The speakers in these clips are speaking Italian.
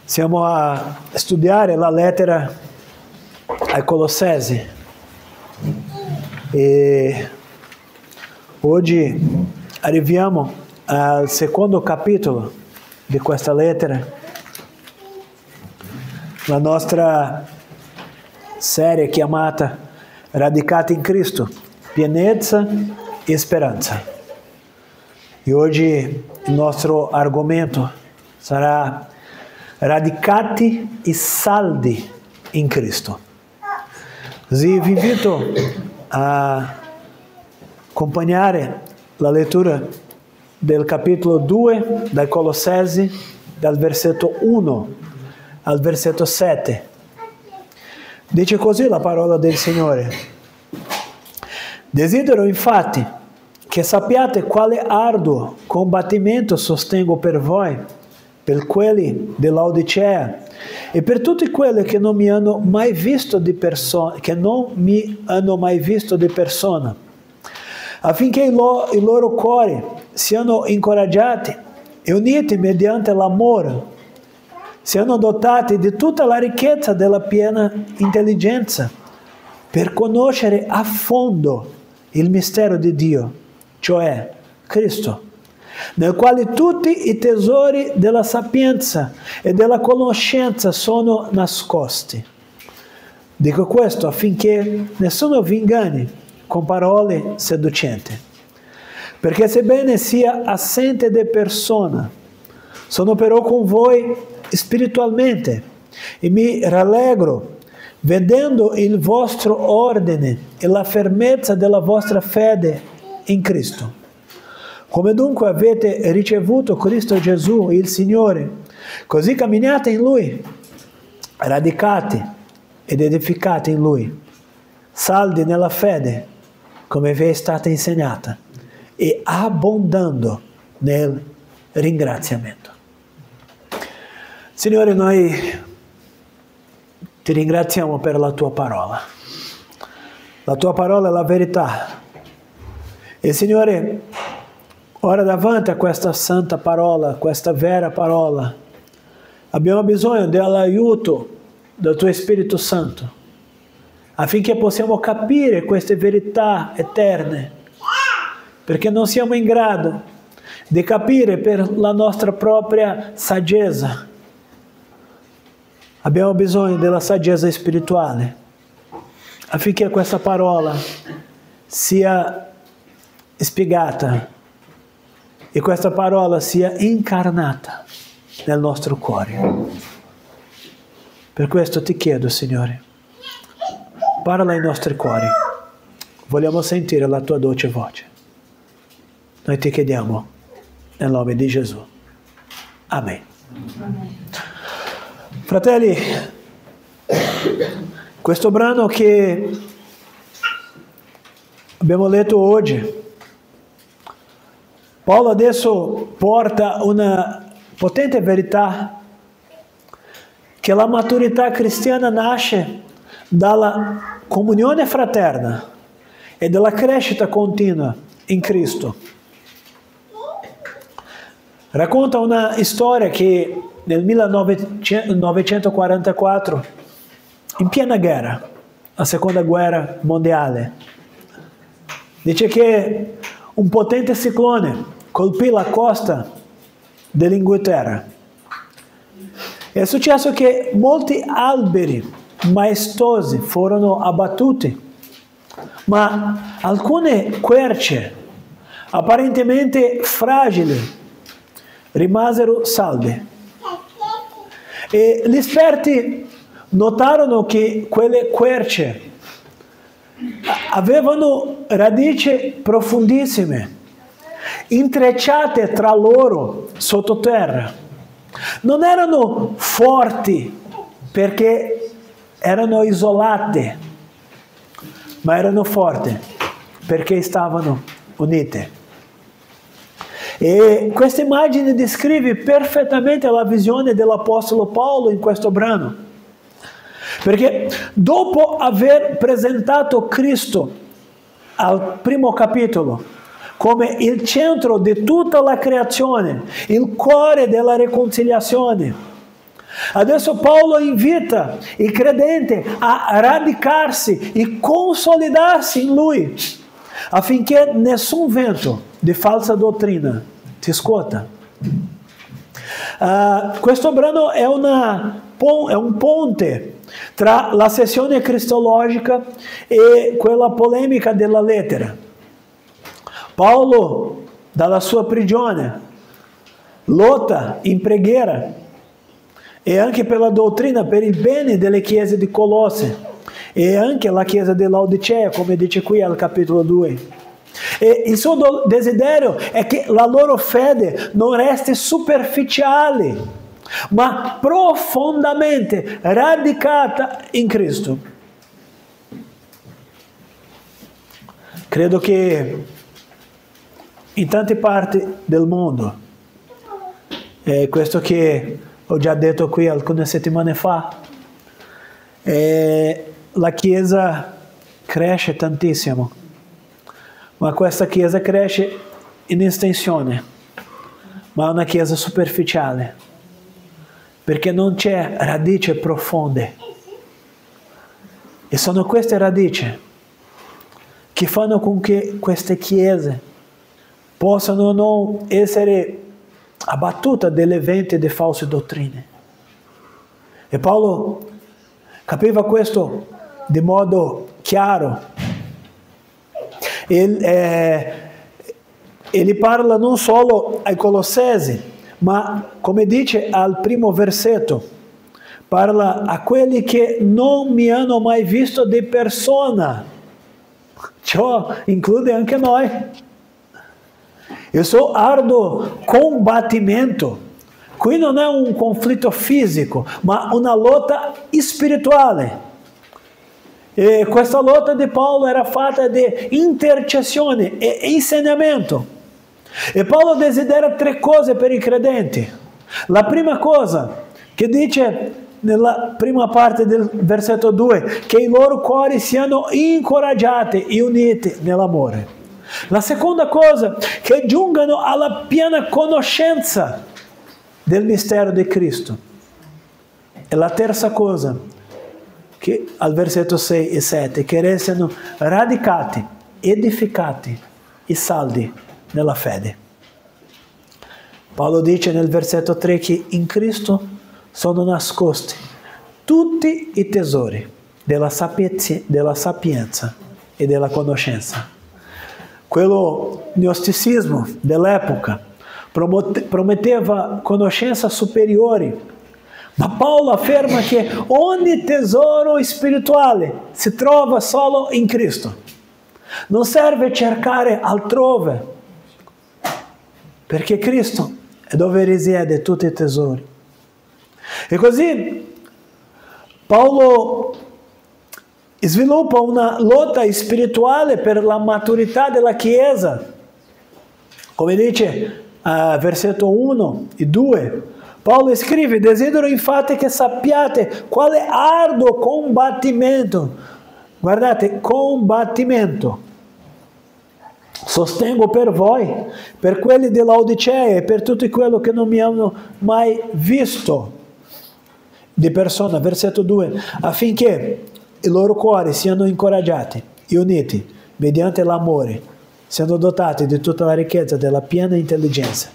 Siamo a studiare la lettera ai Colossesi e oggi arriviamo al secondo capitolo di questa lettera, la nostra serie chiamata Radicati in Cristo, pienezza e speranza. E oggi il nostro argomento sarà radicati e saldi in Cristo. Così vi invito a accompagnare la lettura del capitolo 2 dai Colossesi, dal versetto 1 al versetto 7. Dice così la parola del Signore: desidero infatti che sappiate quale arduo combattimento sostengo per voi, per quelli dell'Odicea e per tutti quelli che non mi hanno mai visto di persona, affinché i loro cuori siano incoraggiati e uniti mediante l'amore, siano dotati di tutta la ricchezza della piena intelligenza, per conoscere a fondo il mistero di Dio, cioè Cristo, nel quale tutti i tesori della sapienza e della conoscenza sono nascosti. Dico questo affinché nessuno vi inganni con parole seducenti, perché sebbene sia assente di persona, sono però con voi spiritualmente e mi rallegro vedendo il vostro ordine e la fermezza della vostra fede in Cristo. Come dunque avete ricevuto Cristo Gesù, il Signore, così camminate in Lui, radicati ed edificati in Lui, saldi nella fede, come vi è stata insegnata, e abbondando nel ringraziamento. Signore, noi ti ringraziamo per la tua parola. La tua parola è la verità. E Signore, ora davanti a questa santa parola, questa vera parola, abbiamo bisogno dell'aiuto del tuo Spirito Santo, affinché possiamo capire queste verità eterne, perché non siamo in grado di capire per la nostra propria saggezza. Abbiamo bisogno della saggezza spirituale, affinché questa parola sia spiegata e questa parola sia incarnata nel nostro cuore. Per questo ti chiedo, Signore, parla ai nostri cuori. Vogliamo sentire la tua dolce voce. Noi ti chiediamo nel nome di Gesù. Amen. Fratelli, questo brano che abbiamo letto oggi, Paolo adesso porta una potente verità, che la maturità cristiana nasce dalla comunione fraterna e dalla crescita continua in Cristo. Racconta una storia che nel 1944, in piena guerra, la seconda guerra mondiale, dice che un potente ciclone colpì la costa dell'Inghilterra. È successo che molti alberi maestosi furono abbattuti, ma alcune querce apparentemente fragili rimasero salde. E gli esperti notarono che quelle querce avevano radici profondissime, intrecciate tra loro sottoterra. Non erano forti perché erano isolate, ma erano forti perché stavano unite. E questa immagine descrive perfettamente la visione dell'Apostolo Paolo in questo brano. Perché dopo aver presentato Cristo al primo capitolo come il centro di tutta la creazione, il cuore della riconciliazione, Adesso Paolo invita il credente a radicarsi e consolidarsi in lui, affinché nessun vento di falsa dottrina ti scuota. Questo brano è un ponte tra la sessione cristologica e quella polemica della lettera. Paolo, dalla sua prigione, lotta in preghiera e anche per la dottrina, per il bene delle chiese di Colosse e anche la chiesa di Laodicea, come dice qui al capitolo 2. E il suo desiderio è che la loro fede non resti superficiale, ma profondamente radicata in Cristo. Credo che in tante parti del mondo, questo che ho già detto qui alcune settimane fa, la Chiesa cresce tantissimo, ma questa Chiesa cresce in estensione, ma è una Chiesa superficiale, perché non c'è radici profonde. E sono queste radici che fanno con che queste Chiese possano non essere abbattute dagli eventi di false dottrine. E Paolo capiva questo di modo chiaro. E gli parla non solo ai Colossesi, ma come dice al primo versetto, parla a quelli che non mi hanno mai visto di persona. Ciò include anche noi. Il suo arduo combattimento qui non è un conflitto fisico, ma una lotta spirituale. E questa lotta di Paolo era fatta di intercessione e insegnamento. E Paolo desidera 3 cose per i credenti. La prima cosa che dice nella prima parte del versetto 2, che i loro cuori siano incoraggiati e uniti nell'amore. La seconda cosa, che giungano alla piena conoscenza del mistero di Cristo. E la terza cosa, che al versetto 6 e 7, che restano radicati, edificati e saldi nella fede. Paolo dice nel versetto 3 che in Cristo sono nascosti tutti i tesori della sapienza e della conoscenza. Quello gnosticismo dell'epoca prometteva conoscenza superiore, ma Paolo afferma che ogni tesoro spirituale si trova solo in Cristo. Non serve cercare altrove, perché Cristo è dove risiede tutti i tesori. E così Paolo sviluppa una lotta spirituale per la maturità della Chiesa. Come dice versetto 1 e 2, Paolo scrive: desidero infatti che sappiate quale arduo combattimento, guardate, combattimento, sostengo per voi, per quelli di Laodicea e per tutti quelli che non mi hanno mai visto di persona. Versetto 2, affinché i loro cuori siano incoraggiati e uniti mediante l'amore, siano dotati di tutta la ricchezza della piena intelligenza,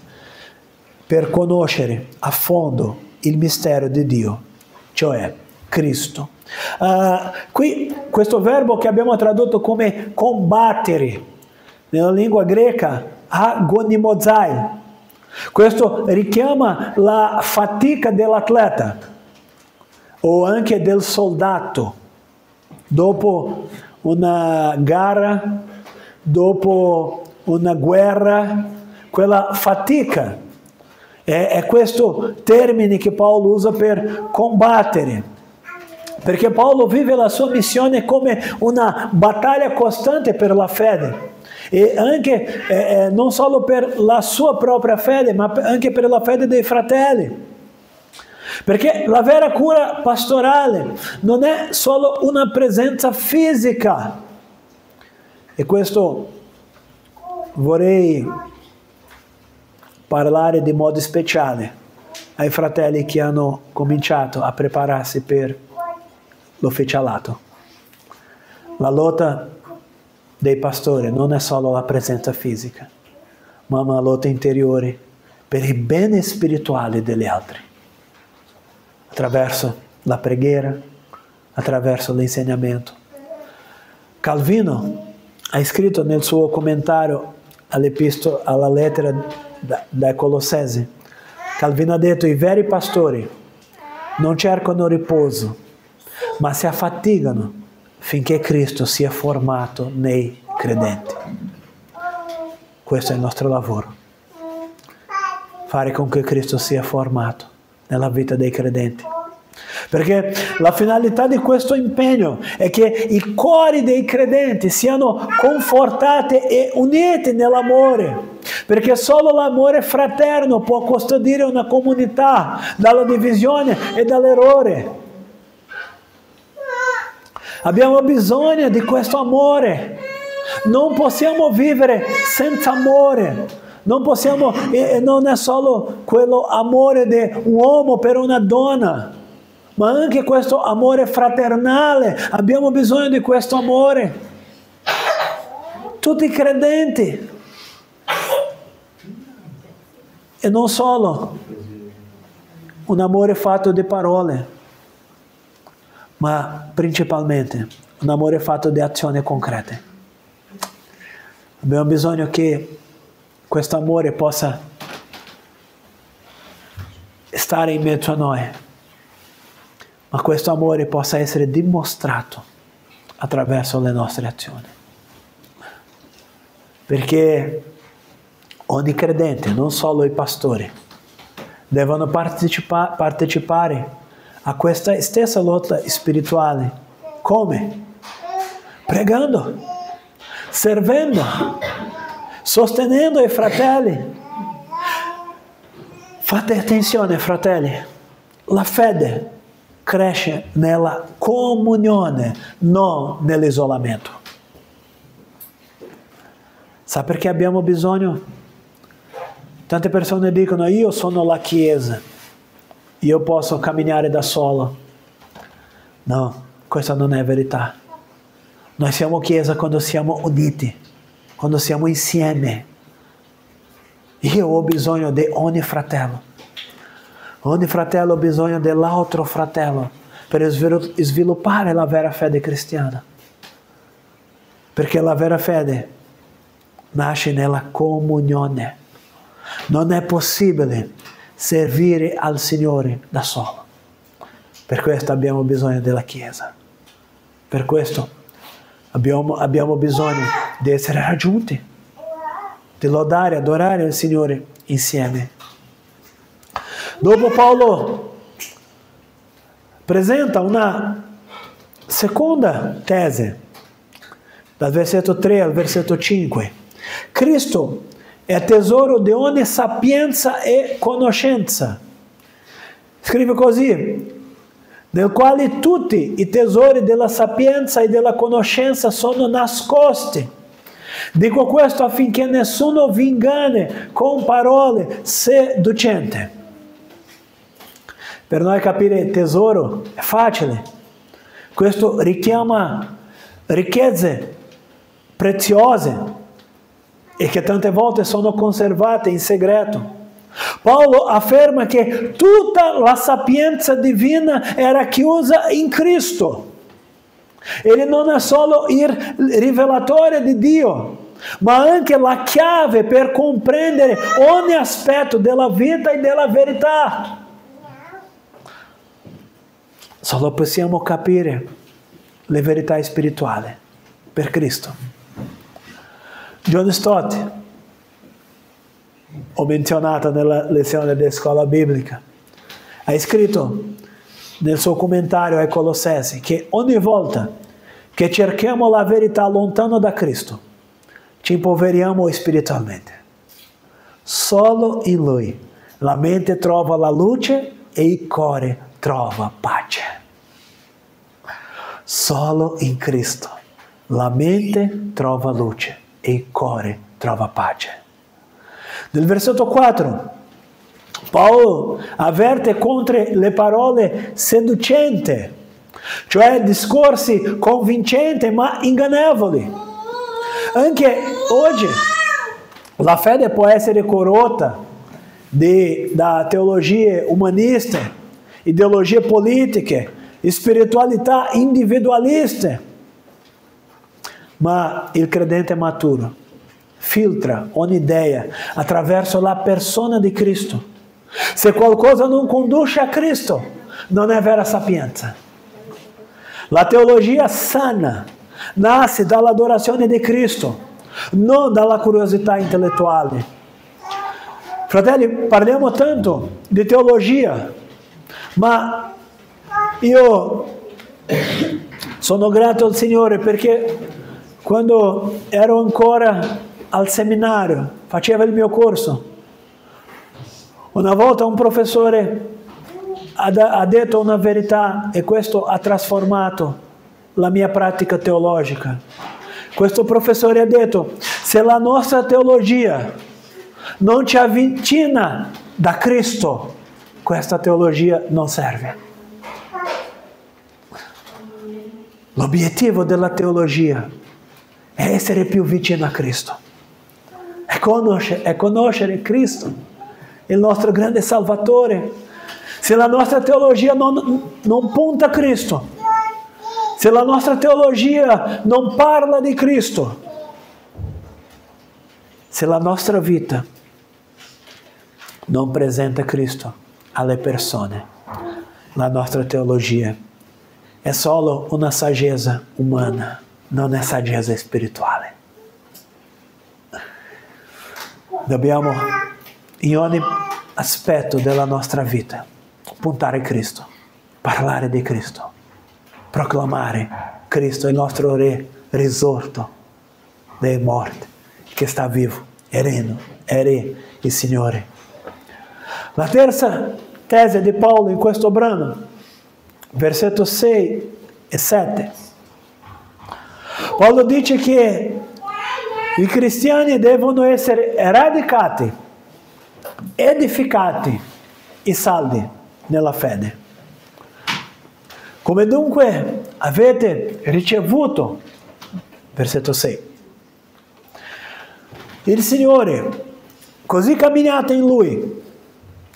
per conoscere a fondo il mistero di Dio, cioè Cristo. Qui questo verbo che abbiamo tradotto come combattere, nella lingua greca, agonimozai, questo richiama la fatica dell'atleta o anche del soldato. Dopo una gara, dopo una guerra, quella fatica è questo termine che Paolo usa per combattere, perché Paolo vive la sua missione come una battaglia costante per la fede, e anche non solo per la sua propria fede, ma anche per la fede dei fratelli. Perché la vera cura pastorale non è solo una presenza fisica. E questo vorrei parlare di modo speciale ai fratelli che hanno cominciato a prepararsi per l'ufficialato. La lotta dei pastori non è solo la presenza fisica, ma una lotta interiore per il bene spirituale degli altri, attraverso la preghiera, attraverso l'insegnamento. Calvino ha scritto nel suo commentario alla lettera dai Colossesi, Calvino ha detto: i veri pastori non cercano riposo, ma si affaticano finché Cristo sia formato nei credenti. Questo è il nostro lavoro, fare con che Cristo sia formato nella vita dei credenti. Perché la finalità di questo impegno è che i cuori dei credenti siano confortati e uniti nell'amore, perché solo l'amore fraterno può custodire una comunità dalla divisione e dall'errore. Abbiamo bisogno di questo amore. Non possiamo vivere senza amore. Non è solo quello amore di un uomo per una donna, ma anche questo amore fraternale. Abbiamo bisogno di questo amore. Tutti i credenti. E non solo un amore fatto di parole, ma principalmente un amore fatto di azioni concrete. Abbiamo bisogno che questo amore possa stare in mezzo a noi, ma questo amore possa essere dimostrato attraverso le nostre azioni. Perché ogni credente, non solo i pastori, devono partecipare a questa stessa lotta spirituale. Come? Pregando, servendo, sostenendo i fratelli. Fate attenzione, fratelli, la fede cresce nella comunione, non nell'isolamento. Sa perché abbiamo bisogno? Tante persone dicono: io sono la Chiesa, io posso camminare da solo. No, questa non è verità. Noi siamo Chiesa quando siamo uniti, quando siamo insieme. Io ho bisogno di ogni fratello. Ogni fratello ha bisogno dell'altro fratello per sviluppare la vera fede cristiana. Perché la vera fede nasce nella comunione. Non è possibile servire al Signore da solo. Per questo abbiamo bisogno della Chiesa. Per questo abbiamo bisogno di essere raggiunti, di lodare, adorare il Signore insieme. Dopo Paolo presenta una seconda tesi, dal versetto 3 al versetto 5. Cristo è tesoro di ogni sapienza e conoscenza. Scrive così: nel quale tutti i tesori della sapienza e della conoscenza sono nascosti. Dico questo affinché nessuno vi inganni con parole seducenti. Per noi capire tesoro è facile. Questo richiama ricchezze preziose e che tante volte sono conservate in segreto. Paolo afferma che tutta la sapienza divina era chiusa in Cristo. Egli non è solo il rivelatore di Dio, ma anche la chiave per comprendere ogni aspetto della vita e della verità. Solo possiamo capire le verità spirituali per Cristo. John Stott, ho menzionato nella lezione di scuola biblica, ha scritto nel suo commentario ai Colossesi che ogni volta che cerchiamo la verità lontano da Cristo, ci impoveriamo spiritualmente. Solo in Lui la mente trova la luce e il cuore trova pace. Solo in Cristo la mente trova luce e il cuore trova pace. Nel versetto 4 Paolo avverte contro le parole seducenti, cioè discorsi convincenti ma ingannevoli. Anche oggi la fede può essere corrotta da teologie umaniste, ideologie politiche, spiritualità individualiste. Ma il credente maturo filtra ogni idea attraverso la persona di Cristo. Se qualcosa non conduce a Cristo, non è vera sapienza. La teologia sana nasce dall'adorazione di Cristo, non dalla curiosità intellettuale. Fratelli, parliamo tanto di teologia, ma io sono grato al Signore perché quando ero ancora al seminario, facevo il mio corso, una volta un professore ha detto una verità e questo ha trasformato la mia pratica teologica. Questo professore ha detto: se la nostra teologia non ci avvicina da Cristo, questa teologia non serve. L'obiettivo della teologia è essere più vicino a Cristo, è conoscere Cristo, il nostro grande Salvatore. Se la nostra teologia non punta a Cristo, se la nostra teologia non parla di Cristo, se la nostra vita non presenta Cristo alle persone, la nostra teologia è solo una saggezza umana, non è saggezza spirituale. Dobbiamo, in ogni aspetto della nostra vita, puntare a Cristo, parlare di Cristo, proclamare Cristo, il nostro Re risorto dai morti, che sta vivo, è Re, il Signore. La terza tesi di Paolo in questo brano, versetto 6 e 7. Paolo dice che i cristiani devono essere radicati, edificati e saldi nella fede. Come dunque avete ricevuto, versetto 6, il Signore, così camminate in Lui,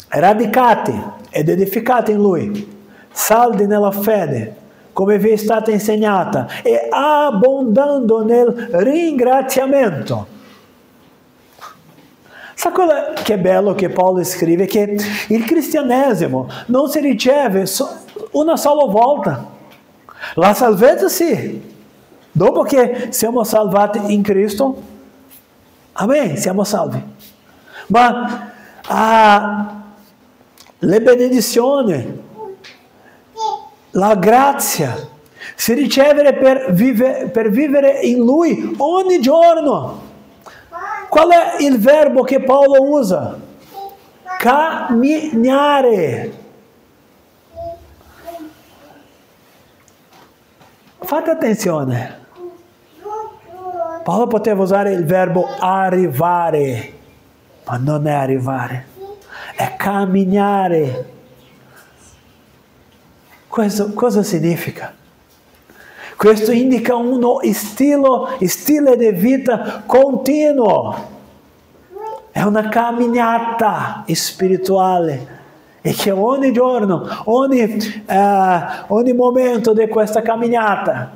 radicati ed edificati in Lui, saldi nella fede, come vi è stata insegnata, e abbondando nel ringraziamento. Sa cosa che è bello che Paolo scrive? Che il cristianesimo non si riceve una sola volta. La salvezza sì. Dopo che siamo salvati in Cristo, amen, siamo salvi. Ma le benedizioni, la grazia si riceve per vivere in Lui ogni giorno. Qual è il verbo che Paolo usa? Camminare. Fate attenzione. Paolo poteva usare il verbo arrivare, ma non è arrivare, è camminare. Questo cosa significa? Questo indica uno stile di vita continuo. È una camminata spirituale e che ogni giorno, ogni momento di questa camminata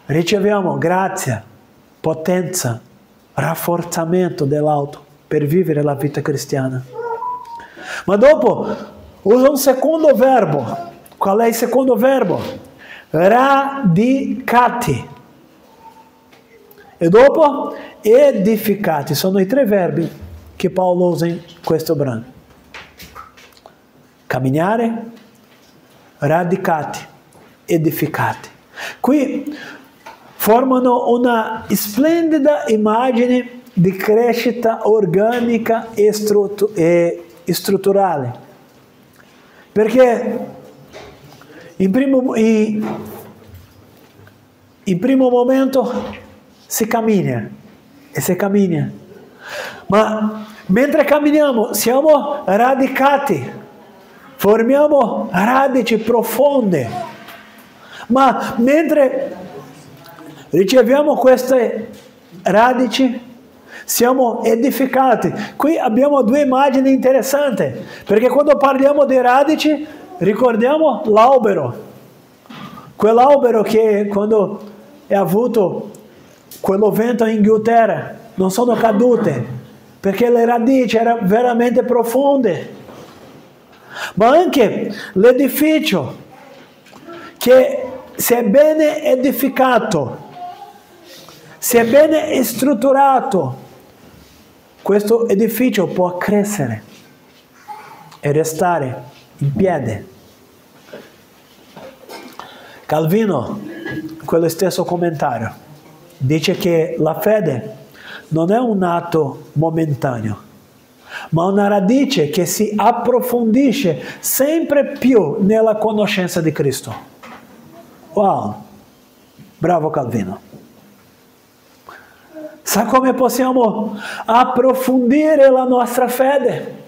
riceviamo grazia, potenza, rafforzamento dell'alto per vivere la vita cristiana. Ma dopo usa un secondo verbo. Qual è il secondo verbo? Radicati. E dopo edificati. Sono i tre verbi che Paolo usa in questo brano. Camminare, radicati, edificati. Qui formano una splendida immagine di crescita organica e strutturale. Perché in primo momento si cammina, ma mentre camminiamo siamo radicati, formiamo radici profonde, ma mentre riceviamo queste radici siamo edificati. Qui abbiamo due immagini interessanti, perché quando parliamo di radici ricordiamo l'albero, quell'albero che quando è avuto quello vento in Inghilterra non sono cadute, perché le radici erano veramente profonde. Ma anche l'edificio, che se è bene edificato, se è bene strutturato, questo edificio può crescere e restare in piedi. Calvino, in quello stesso commentario, dice che la fede non è un atto momentaneo, ma una radice che si approfondisce sempre più nella conoscenza di Cristo. Wow, bravo Calvino. Sa come possiamo approfondire la nostra fede?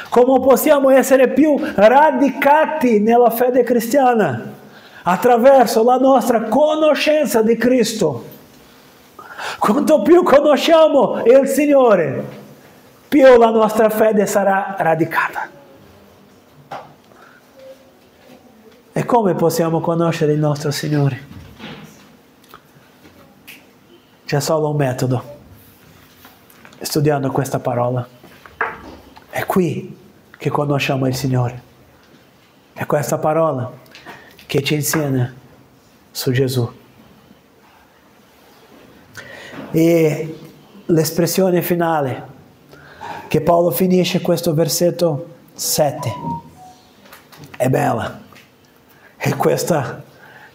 Come possiamo essere più radicati nella fede cristiana? Attraverso la nostra conoscenza di Cristo. Quanto più conosciamo il Signore, più la nostra fede sarà radicata. E come possiamo conoscere il nostro Signore? C'è solo un metodo: studiando questa parola. È qui che conosciamo il Signore. È questa parola che ci insegna su Gesù. E l'espressione finale che Paolo finisce questo versetto 7 è bella. E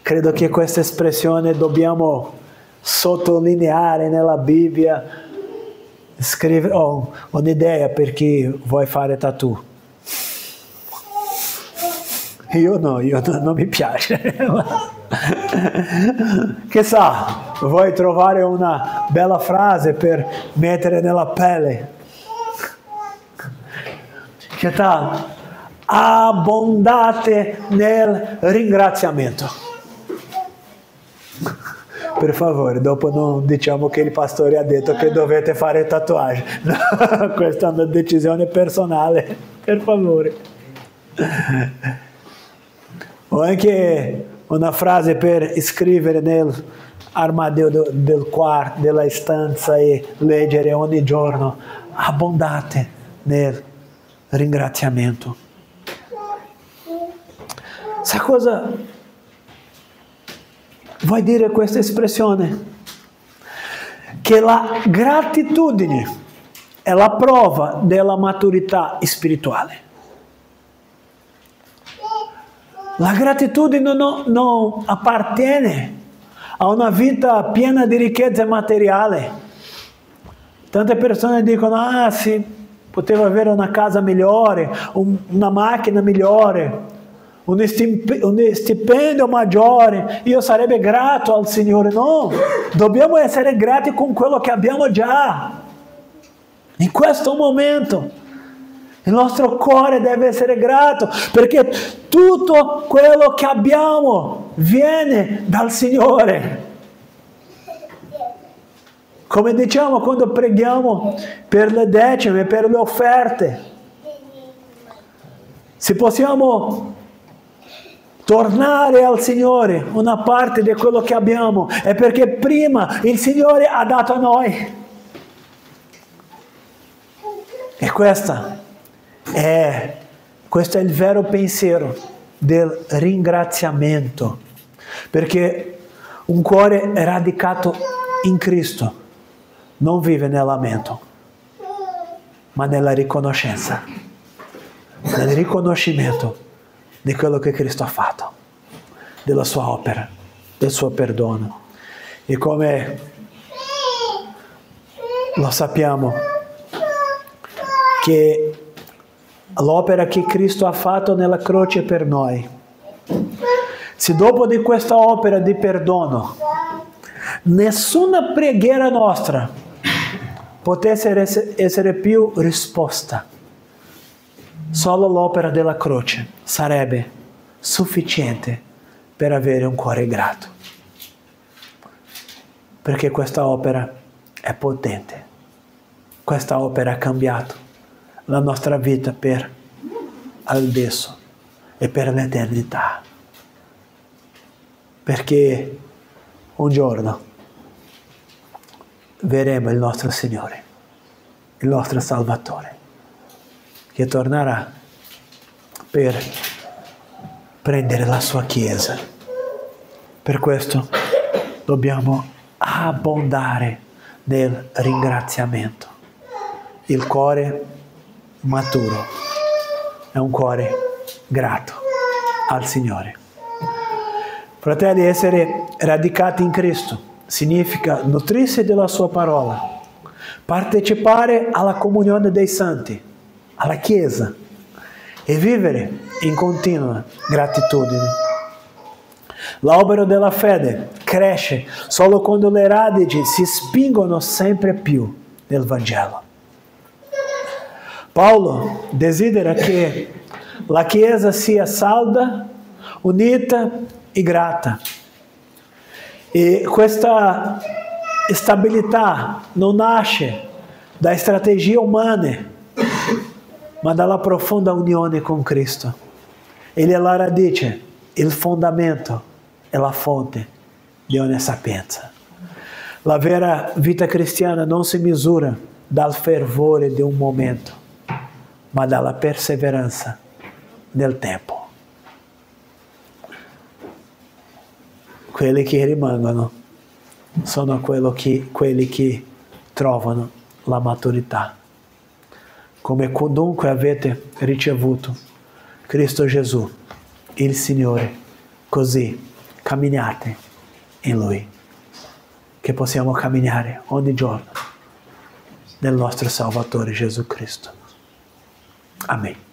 credo che questa espressione dobbiamo sottolineare nella Bibbia. Scrivere, un'idea per chi vuole fare tattoo. Io non mi piace. Che sa, vuoi trovare una bella frase per mettere nella pelle? Che tal? Abbondate nel ringraziamento. Per favore, dopo non diciamo che il pastore ha detto che dovete fare tatuaggi. No, questa è una decisione personale, per favore. O anche una frase per scrivere nell'armadio del quarto, della stanza, e leggere ogni giorno: abbondate nel ringraziamento. Sa cosa vuoi dire questa espressione? Che la gratitudine è la prova della maturità spirituale. La gratitudine non appartiene a una vita piena di ricchezza materiale. Tante persone dicono: ah sì, potevo avere una casa migliore, una macchina migliore, un stipendio maggiore, io sarebbe grato al Signore. No, dobbiamo essere grati con quello che abbiamo già. In questo momento il nostro cuore deve essere grato, perché tutto quello che abbiamo viene dal Signore. Come diciamo quando preghiamo per le decime, per le offerte, se possiamo tornare al Signore una parte di quello che abbiamo, è perché prima il Signore ha dato a noi. E questo è il vero pensiero del ringraziamento, perché un cuore radicato in Cristo non vive nel lamento, ma nella riconoscenza, nel riconoscimento di quello che Cristo ha fatto, della sua opera, del suo perdono. E come lo sappiamo, che l'opera che Cristo ha fatto nella croce per noi, se dopo di questa opera di perdono nessuna preghiera nostra potesse essere più risposta. Solo l'opera della croce sarebbe sufficiente per avere un cuore grato. Perché questa opera è potente. Questa opera ha cambiato la nostra vita per adesso e per l'eternità. Perché un giorno vedremo il nostro Signore, il nostro Salvatore, che tornerà per prendere la sua Chiesa. Per questo dobbiamo abbondare nel ringraziamento. Il cuore maturo è un cuore grato al Signore. Fratelli, essere radicati in Cristo significa nutrirsi della sua parola, partecipare alla comunione dei santi, alla Chiesa e vivere in continua gratitudine. L'albero della fede cresce solo quando le radici si spingono sempre più nel Vangelo. Paolo desidera che la Chiesa sia salda, unita e grata. E questa stabilità non nasce da strategie umane, ma dalla profonda unione con Cristo. Ele è la radice, il fondamento e la fonte di ogni sapienza. La vera vita cristiana non si misura dal fervore di un momento, ma dalla perseveranza nel tempo. Quelli che rimangono sono quelli che trovano la maturità. Come dunque avete ricevuto Cristo Gesù, il Signore, così camminate in Lui. Che possiamo camminare ogni giorno nel nostro Salvatore Gesù Cristo. Amen.